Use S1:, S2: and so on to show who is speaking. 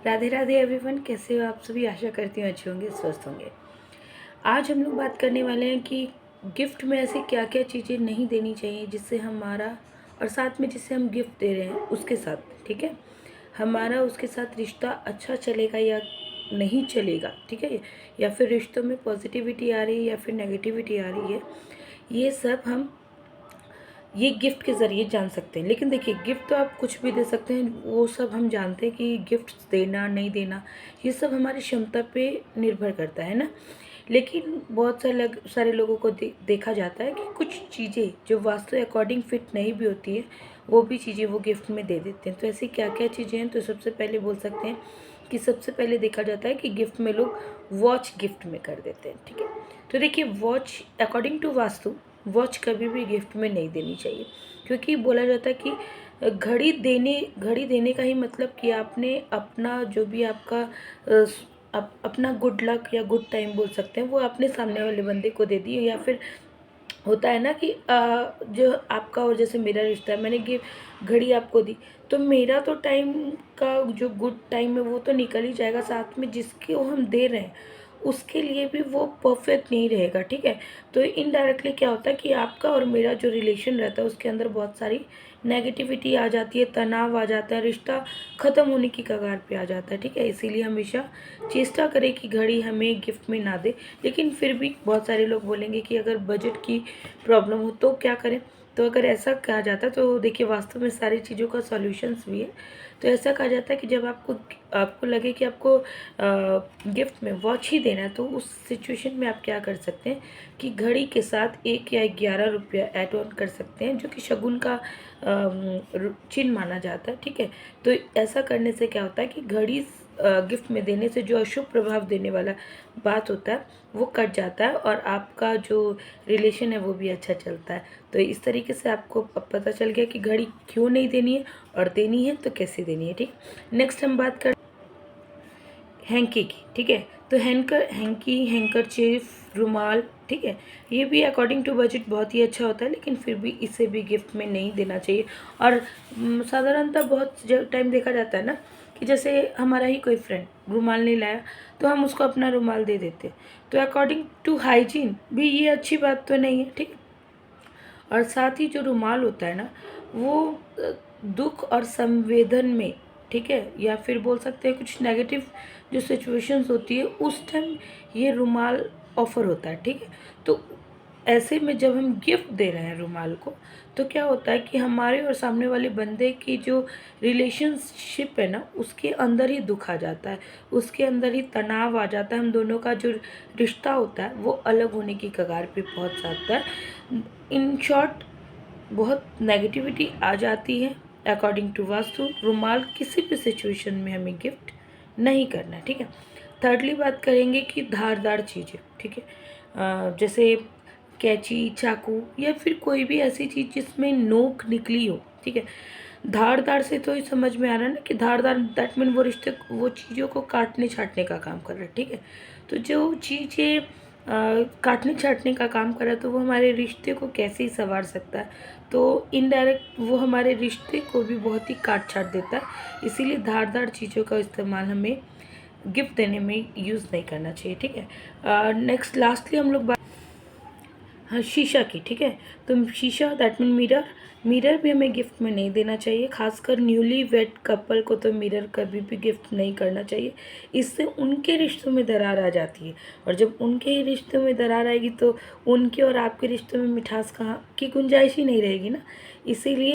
S1: Radhe Radhe everyone, कैसे हो आप सभी। आशा करती हूँ अच्छे होंगे, स्वस्थ होंगे। आज हम लोग बात करने वाले हैं कि गिफ्ट में ऐसी क्या क्या चीज़ें नहीं देनी चाहिए जिससे हमारा और साथ में जिससे हम गिफ्ट दे रहे हैं उसके साथ, ठीक है, हमारा उसके साथ रिश्ता अच्छा चलेगा या नहीं चलेगा, ठीक है, या फिर रिश्तों में पॉजिटिविटी आ रही है या फिर नेगेटिविटी आ रही है। ये सब हम ये गिफ्ट के ज़रिए जान सकते हैं। लेकिन देखिए, गिफ्ट तो आप कुछ भी दे सकते हैं, वो सब हम जानते हैं कि गिफ्ट देना नहीं देना ये सब हमारी क्षमता पे निर्भर करता है ना। लेकिन बहुत सारे लोगों को देखा जाता है कि कुछ चीज़ें जो वास्तु अकॉर्डिंग फिट नहीं भी होती है, वो भी चीज़ें वो गिफ्ट में दे देते हैं। तो ऐसी क्या क्या चीज़ें हैं, तो सबसे पहले बोल सकते हैं कि सबसे पहले देखा जाता है कि गिफ्ट में लोग वॉच गिफ्ट में कर देते हैं, ठीक है। तो देखिए, watch according to vastu watch कभी भी गिफ्ट में नहीं देनी चाहिए, क्योंकि बोला जाता है कि घड़ी देने का ही मतलब कि आपने अपना जो भी आपका अपना गुड लक या गुड टाइम बोल सकते हैं, वो आपने सामने वाले बंदे को दे दी। या फिर होता है ना कि जो आपका और जैसे मेरा रिश्ता है, मैंने घड़ी आपको दी, तो मेरा तो टाइम का जो गुड टाइम है वो तो निकल ही जाएगा, साथ में जिसको हम दे रहे हैं उसके लिए भी वो परफेक्ट नहीं रहेगा, ठीक है। तो इनडायरेक्टली क्या होता है कि आपका और मेरा जो रिलेशन रहता है उसके अंदर बहुत सारी नेगेटिविटी आ जाती है, तनाव आ जाता है, रिश्ता ख़त्म होने की कगार पे आ जाता है, ठीक है। इसीलिए हमेशा चेष्टा करें कि घड़ी हमें गिफ्ट में ना दे। लेकिन फिर भी बहुत सारे लोग बोलेंगे कि अगर बजट की प्रॉब्लम हो तो क्या करें। तो अगर ऐसा कहा जाता है तो देखिए, वास्तव में सारी चीज़ों का सॉल्यूशंस भी है। तो ऐसा कहा जाता है कि जब आपको लगे कि आपको गिफ्ट में वॉच ही देना है, तो उस सिचुएशन में आप क्या कर सकते हैं कि घड़ी के साथ 1 या 11 रुपया ऐड ऑन कर सकते हैं, जो कि शगुन का चिन्ह माना जाता है, ठीक है। तो ऐसा करने से क्या होता है कि घड़ी गिफ्ट में देने से जो अशुभ प्रभाव देने वाला बात होता है वो कट जाता है और आपका जो रिलेशन है वो भी अच्छा चलता है। तो इस तरीके से आपको अब पता चल गया कि घड़ी क्यों नहीं देनी है, और देनी है तो कैसे देनी है, ठीक। नेक्स्ट हम बात कर हैंकी की, ठीक है। तो हैंकरचीफ, रुमाल, ठीक है, ये भी अकॉर्डिंग टू बजट बहुत ही अच्छा होता है, लेकिन फिर भी इसे भी गिफ्ट में नहीं देना चाहिए। और साधारणतः बहुत टाइम देखा जाता है ना कि जैसे हमारा ही कोई फ्रेंड रुमाल नहीं लाया तो हम उसको अपना रुमाल दे देते हैं। तो अकॉर्डिंग टू हाइजीन भी ये अच्छी बात तो नहीं है, ठीक। और साथ ही जो रुमाल होता है ना, वो दुख और संवेदन में, ठीक है, या फिर बोल सकते हैं कुछ नेगेटिव जो सिचुएशंस होती है उस टाइम ये रुमाल ऑफर होता है, ठीक है। तो ऐसे में जब हम गिफ्ट दे रहे हैं रुमाल को, तो क्या होता है कि हमारे और सामने वाले बंदे की जो रिलेशनशिप है ना, उसके अंदर ही दुख आ जाता है, उसके अंदर ही तनाव आ जाता है, हम दोनों का जो रिश्ता होता है वो अलग होने की कगार पे पहुंच जाता है। इन शॉर्ट, बहुत नेगेटिविटी आ जाती है। अकॉर्डिंग टू वास्तु रुमाल किसी भी सिचुएशन में हमें गिफ्ट नहीं करना, ठीक है। थर्डली बात करेंगे कि धारदार चीज़ें, ठीक है, जैसे कैंची, चाकू या फिर कोई भी ऐसी चीज़ जिसमें नोक निकली हो, ठीक है। धारदार से तो ये समझ में आ रहा है ना कि धारदार दैट मीन वो चीज़ों को काटने छाटने का काम कर रहा है, ठीक है। तो जो चीज़ें काटने छाटने का काम कर रहा है, तो वो हमारे रिश्ते को कैसे ही संवार सकता है। तो इनडायरेक्ट वो हमारे रिश्ते को भी बहुत ही काट छाट देता है। इसीलिए धारदार चीज़ों का इस्तेमाल हमें गिफ्ट देने में यूज़ नहीं करना चाहिए, ठीक है। नेक्स्ट लास्टली हम लोग हाँ, शीशा की, ठीक है। तो शीशा दैट मीन मिरर, मिरर भी हमें गिफ्ट में नहीं देना चाहिए। खासकर न्यूली वेड कपल को तो मिरर कभी भी गिफ्ट नहीं करना चाहिए। इससे उनके रिश्तों में दरार आ जाती है, और जब उनके ही रिश्तों में दरार आएगी तो उनके और आपके रिश्तों में मिठास कहाँ की गुंजाइश ही नहीं रहेगी ना। इसीलिए